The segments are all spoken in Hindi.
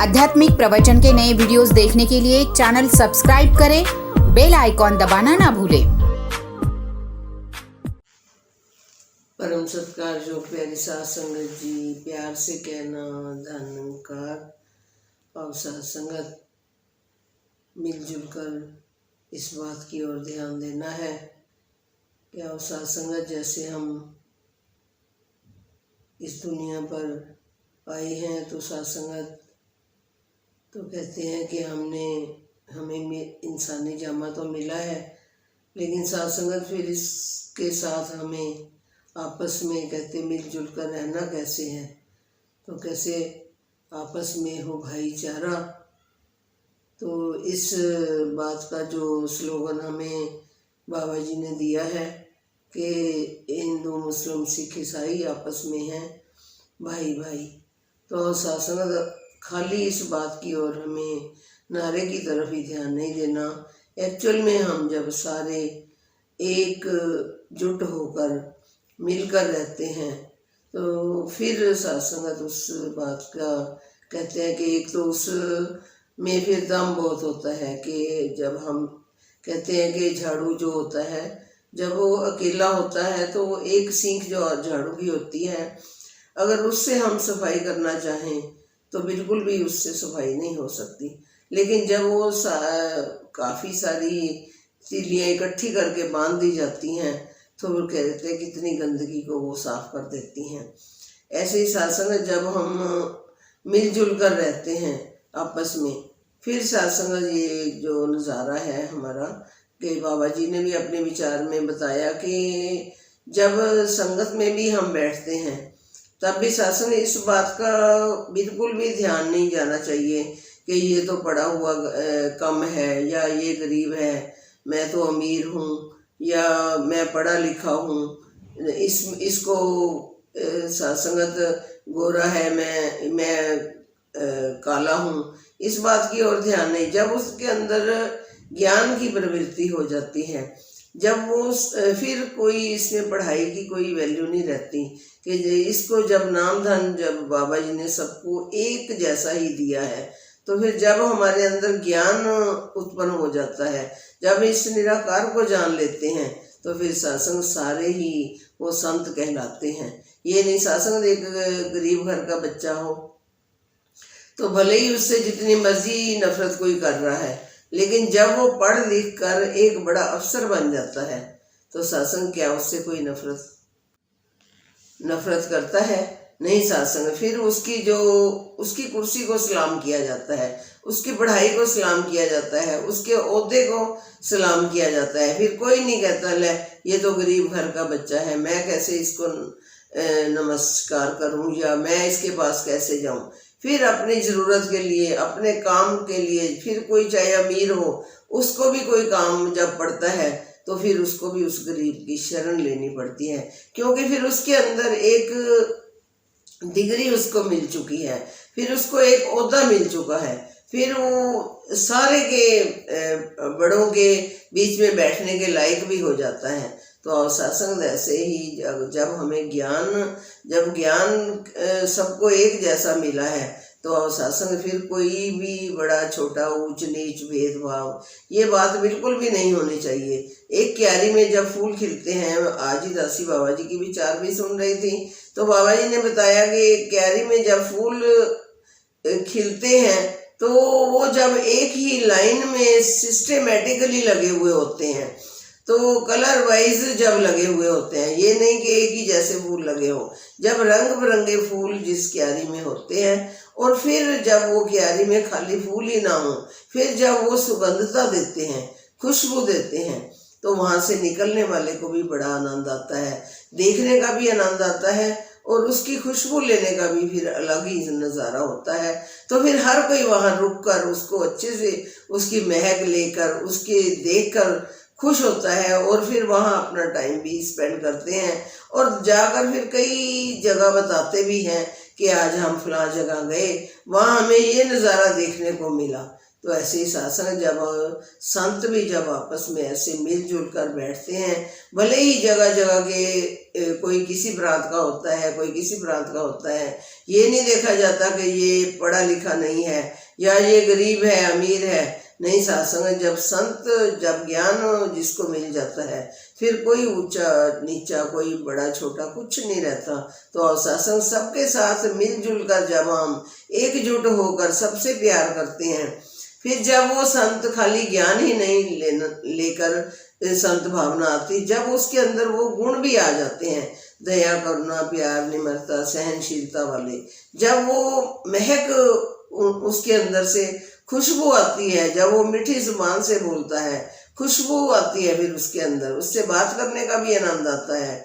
आध्यात्मिक प्रवचन के नए वीडियोस देखने के लिए चैनल सब्सक्राइब करें, बेल आइकॉन दबाना ना भूलें। परम सत्कार जो प्यारी साध संगत जी, प्यार से कहना धन्यकार और साध संगत मिलजुल कर इस बात की ओर ध्यान देना है कि और साध संगत जैसे हम इस दुनिया पर आए हैं तो साध संगत तो कहते हैं कि हमें इंसानी जामा तो मिला है, लेकिन साध संगत फिर इसके साथ हमें आपस में कहते मिलजुल कर रहना कैसे है, तो कैसे आपस में हो भाईचारा। तो इस बात का जो स्लोगन हमें बाबा जी ने दिया है कि हिंदू मुस्लिम सिख ईसाई आपस में हैं भाई भाई। तो साध संगत खाली इस बात की ओर हमें नारे की तरफ ही ध्यान नहीं देना। एक्चुअल में हम जब सारे एक जुट होकर मिलकर रहते हैं तो फिर साध संगत उस बात का कहते हैं कि एक तो उस में फिर दम बहुत होता है कि जब हम कहते हैं कि झाड़ू जो होता है जब वो अकेला होता है तो वो एक सींख जो झाड़ू की होती है, अगर उससे हम सफाई करना चाहें तो बिल्कुल भी उससे सफाई नहीं हो सकती। लेकिन जब वो काफ़ी सारी तीलियाँ इकट्ठी करके बांध दी जाती हैं तो वो कहते हैं कितनी गंदगी को वो साफ कर देती हैं। ऐसे ही साध संगत जब हम मिलजुल कर रहते हैं आपस में, फिर साध संगत ये जो नज़ारा है हमारा कि बाबा जी ने भी अपने विचार में बताया कि जब संगत में भी हम बैठते हैं तब भी साध संगत इस बात का बिल्कुल भी ध्यान नहीं जाना चाहिए कि ये तो पढ़ा हुआ कम है या ये गरीब है, मैं तो अमीर हूँ या मैं पढ़ा लिखा हूँ, इसको साध संगत गोरा है मैं काला हूँ, इस बात की ओर ध्यान नहीं। जब उसके अंदर ज्ञान की प्रवृत्ति हो जाती है, जब वो फिर कोई इसमें पढ़ाई की कोई वैल्यू नहीं रहती कि इसको जब नाम धन जब बाबा जी ने सबको एक जैसा ही दिया है, तो फिर जब हमारे अंदर ज्ञान उत्पन्न हो जाता है, जब इस निराकार को जान लेते हैं तो फिर सासंग सारे ही वो संत कहलाते हैं। ये नहीं सासंग एक गरीब घर का बच्चा हो तो भले ही उससे जितनी मर्जी नफरत कोई कर रहा है, लेकिन जब वो पढ़ लिख कर एक बड़ा अफसर बन जाता है तो सासंग क्या उससे कोई नफरत करता है? नहीं सासंग। फिर उसकी कुर्सी को सलाम किया जाता है, उसकी पढ़ाई को सलाम किया जाता है, उसके ओहदे को सलाम किया जाता है। फिर कोई नहीं कहता ले ये तो गरीब घर का बच्चा है, मैं कैसे इसको नमस्कार करूं या मैं इसके पास कैसे जाऊं। फिर अपनी ज़रूरत के लिए अपने काम के लिए फिर कोई चाहे अमीर हो उसको भी कोई काम जब पड़ता है तो फिर उसको भी उस गरीब की शरण लेनी पड़ती है, क्योंकि फिर उसके अंदर एक डिग्री उसको मिल चुकी है, फिर उसको एक ओहदा मिल चुका है, फिर वो सारे के बड़ों के बीच में बैठने के लायक भी हो जाता है। तो सत्संग ऐसे ही जब हमें जब ज्ञान सबको एक जैसा मिला है तो सत्संग फिर कोई भी बड़ा छोटा ऊंच नीच भेदभाव ये बात बिल्कुल भी नहीं होनी चाहिए। एक क्यारी में जब फूल खिलते हैं, आज ही दासी बाबा जी की विचार भी सुन रही थी तो बाबा जी ने बताया कि क्यारी में जब फूल खिलते हैं तो वो जब एक ही लाइन में सिस्टेमेटिकली लगे हुए होते हैं, तो कलर वाइज जब लगे हुए होते हैं, ये नहीं कि एक ही जैसे फूल लगे हो। जब रंग बिरंगे फूल जिस क्यारी में होते हैं और फिर जब वो क्यारी में खाली फूल ही ना हो, फिर जब वो सुगंधता देते हैं, खुशबू देते हैं, तो वहाँ से निकलने वाले को भी बड़ा आनंद आता है, देखने का भी आनंद आता है और उसकी खुशबू लेने का भी फिर अलग ही नज़ारा होता है। तो फिर हर कोई वहाँ रुक कर उसको अच्छे से उसकी महक लेकर उसके देख कर खुश होता है और फिर वहाँ अपना टाइम भी स्पेंड करते हैं और जाकर फिर कई जगह बताते भी हैं कि आज हम फलां जगह गए, वहाँ हमें ये नज़ारा देखने को मिला। तो ऐसे ही सात्संग जब संत भी जब आपस में ऐसे मिलजुल कर बैठते हैं, भले ही जगह जगह के कोई किसी प्रांत का होता है, कोई किसी प्रांत का होता है, ये नहीं देखा जाता कि ये पढ़ा लिखा नहीं है या ये गरीब है अमीर है। नहीं, सात्संग जब संत जब ज्ञान जिसको मिल जाता है, फिर कोई ऊंचा नीचा कोई बड़ा छोटा कुछ नहीं रहता। तो सात्संग सबके साथ मिलजुल कर जब हम एकजुट होकर सबसे प्यार करते हैं, फिर जब वो संत खाली ज्ञान ही नहीं लेकर संत भावना आती, जब उसके अंदर वो गुण भी आ जाते हैं, दया करुणा प्यार निम्रता सहनशीलता वाले, जब वो महक उसके अंदर से खुशबू आती है, जब वो मीठी जुबान से बोलता है, खुशबू आती है, फिर उसके अंदर उससे बात करने का भी आनंद आता है,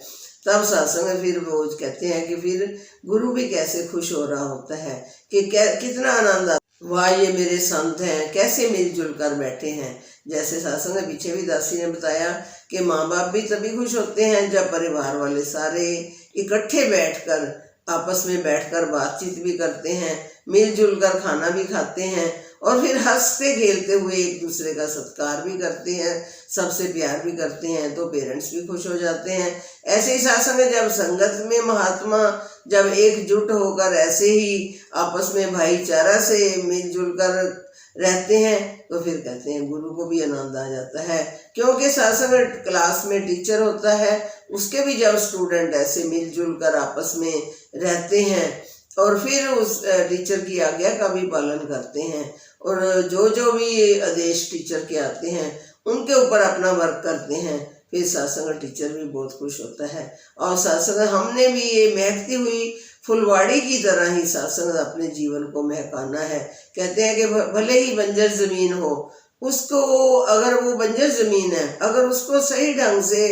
तब सात्संग फिर वो कहते हैं कि फिर गुरु भी कैसे खुश हो रहा होता है कि कितना आनंद आता, वाह ये मेरे संत हैं, कैसे मिलजुल कर बैठे हैं। जैसे सात्संग पीछे भी दासी ने बताया कि माँ बाप भी तभी खुश होते हैं जब परिवार वाले सारे इकट्ठे बैठकर आपस में बैठकर बातचीत भी करते हैं, मिलजुल कर खाना भी खाते हैं और फिर हंसते खेलते हुए एक दूसरे का सत्कार भी करते हैं, सबसे प्यार भी करते हैं, तो पेरेंट्स भी खुश हो जाते हैं। ऐसे ही सात्संग जब संगत में महात्मा जब एकजुट होकर ऐसे ही आपस में भाईचारा से मिलजुल कर रहते हैं, तो फिर कहते हैं गुरु को भी आनंद आ जाता है, क्योंकि सात्संग क्लास में टीचर होता है, उसके भी जब स्टूडेंट ऐसे मिलजुल कर आपस में रहते हैं और फिर उस टीचर की आज्ञा का भी पालन करते हैं और जो भी आदेश टीचर के आते हैं उनके ऊपर अपना वर्क करते हैं, फिर सात्संग टीचर भी बहुत खुश होता है। और सात्संग हमने भी ये महकती हुई फुलवाड़ी की तरह ही सात्संग अपने जीवन को महकाना है। कहते हैं कि भले ही बंजर ज़मीन हो, उसको अगर वो बंजर ज़मीन है, अगर उसको सही ढंग से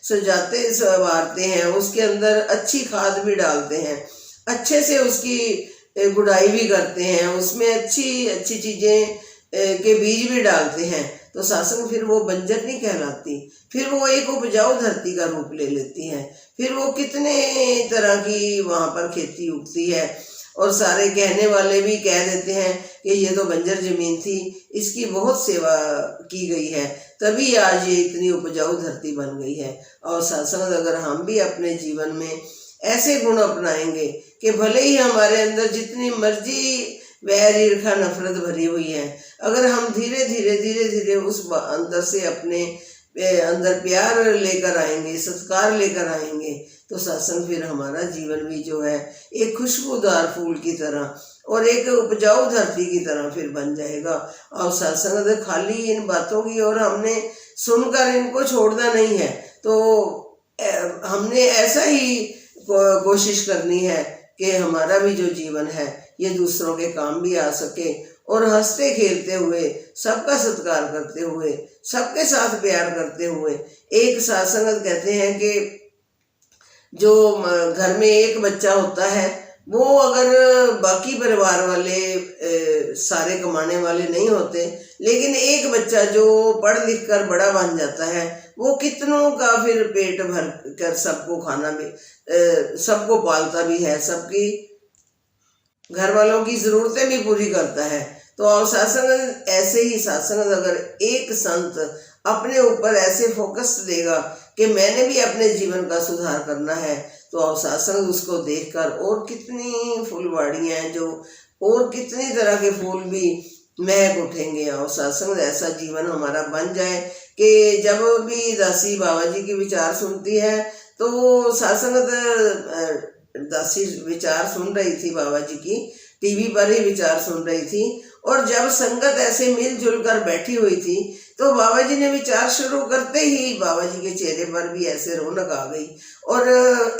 सजाते संवारते हैं, उसके अंदर अच्छी खाद भी डालते हैं, अच्छे से उसकी गुड़ाई भी करते हैं, उसमें अच्छी अच्छी चीज़ें के बीज भी डालते हैं, तो सात्संग फिर वो बंजर नहीं कहलाती, फिर वो एक उपजाऊ धरती का रूप ले लेती है। फिर वो कितने तरह की वहाँ पर खेती उगती है और सारे कहने वाले भी कह देते हैं कि ये तो बंजर ज़मीन थी, इसकी बहुत सेवा की गई है, तभी आज ये इतनी उपजाऊ धरती बन गई है। और सात्संग अगर हम भी अपने जीवन में ऐसे गुण अपनाएंगे कि भले ही हमारे अंदर जितनी मर्जी वैर ईर्खा नफरत भरी हुई है, अगर हम धीरे धीरे उस अंदर से अपने अंदर प्यार लेकर आएंगे, सत्कार लेकर आएंगे, तो सात्संग फिर हमारा जीवन भी जो है एक खुशबूदार फूल की तरह और एक उपजाऊ धरती की तरह फिर बन जाएगा। और सात्संग खाली इन बातों की और हमने सुनकर इनको छोड़ना नहीं है, तो हमने ऐसा ही कोशिश करनी है कि हमारा भी जो जीवन है ये दूसरों के काम भी आ सके और हंसते खेलते हुए, सबका सत्कार करते हुए, सबके साथ प्यार करते हुए। एक सात्संग कहते हैं कि जो घर में एक बच्चा होता है, वो अगर बाकी परिवार वाले सारे कमाने वाले नहीं होते, लेकिन एक बच्चा जो पढ़ लिख कर बड़ा बन जाता है, वो कितनों का फिर पेट भर कर सबको खाना भी सबको पालता भी है, सबकी घर वालों की ज़रूरतें भी पूरी करता है। तो और सात्संग ऐसे ही सात्संग अगर एक संत अपने ऊपर ऐसे फोकस देगा कि मैंने भी अपने जीवन का सुधार करना है, तो और सात्संग उसको देखकर और कितनी फूलवाड़ियाँ हैं जो और कितनी तरह के फूल भी महक उठेंगे। और सात्संग ऐसा जीवन हमारा बन जाए कि जब भी दासी बाबा जी की विचार सुनती है, तो सात्संग दासी विचार सुन रही थी, बाबा जी की टीवी पर ही विचार सुन रही थी, और जब संगत ऐसे मिलजुल कर बैठी हुई थी, तो बाबा जी ने विचार शुरू करते ही बाबा जी के चेहरे पर भी ऐसे रौनक आ गई और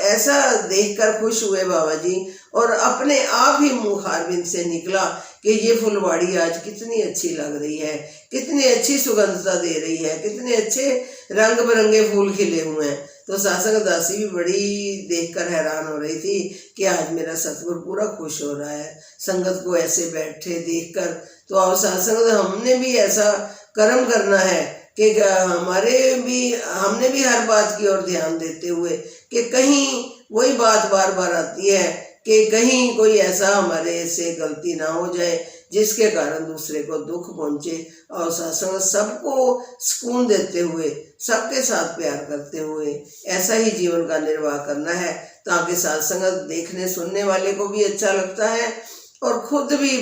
ऐसा देखकर खुश हुए बाबा जी, और अपने आप ही मुखारबिंद से निकला कि ये फुलवाड़ी आज कितनी अच्छी लग रही है, कितनी अच्छी सुगंधता दे रही है, कितने अच्छे रंग बिरंगे फूल खिले हुए हैं। तो सात्संग दासी भी बड़ी देखकर हैरान हो रही थी कि आज मेरा सतगुरु पूरा खुश हो रहा है संगत को ऐसे बैठे देखकर। तो अब सात्संग हमने भी ऐसा कर्म करना है कि हमने भी हर बात की ओर ध्यान देते हुए कि कहीं वही बात बार बार आती है कि कहीं कोई ऐसा हमारे से गलती ना हो जाए जिसके कारण दूसरे को दुख पहुंचे। और सत्संग सबको सुकून देते हुए, सबके साथ प्यार करते हुए ऐसा ही जीवन का निर्वाह करना है, ताकि सत्संग देखने सुनने वाले को भी अच्छा लगता है और खुद भी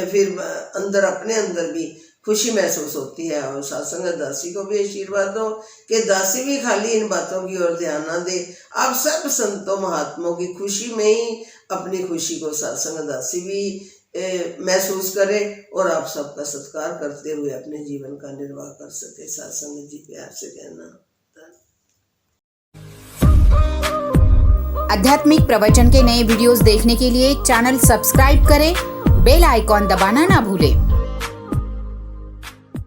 फिर अंदर अपने अंदर भी खुशी महसूस होती है। और सत्संग दासी को भी आशीर्वाद दो कि दासी भी खाली इन बातों की ओर ध्यान ना दे। आप सब संतों महात्माओं की खुशी में ही अपनी खुशी को सत्संग दासी भी महसूस करे और आप सबका सत्कार करते हुए अपने जीवन का निर्वाह कर सके। सत्संग जी प्यार से कहना। आध्यात्मिक प्रवचन के नए वीडियोस देखने के लिए चैनल सब्सक्राइब करें, बेल आइकॉन दबाना ना भूलें।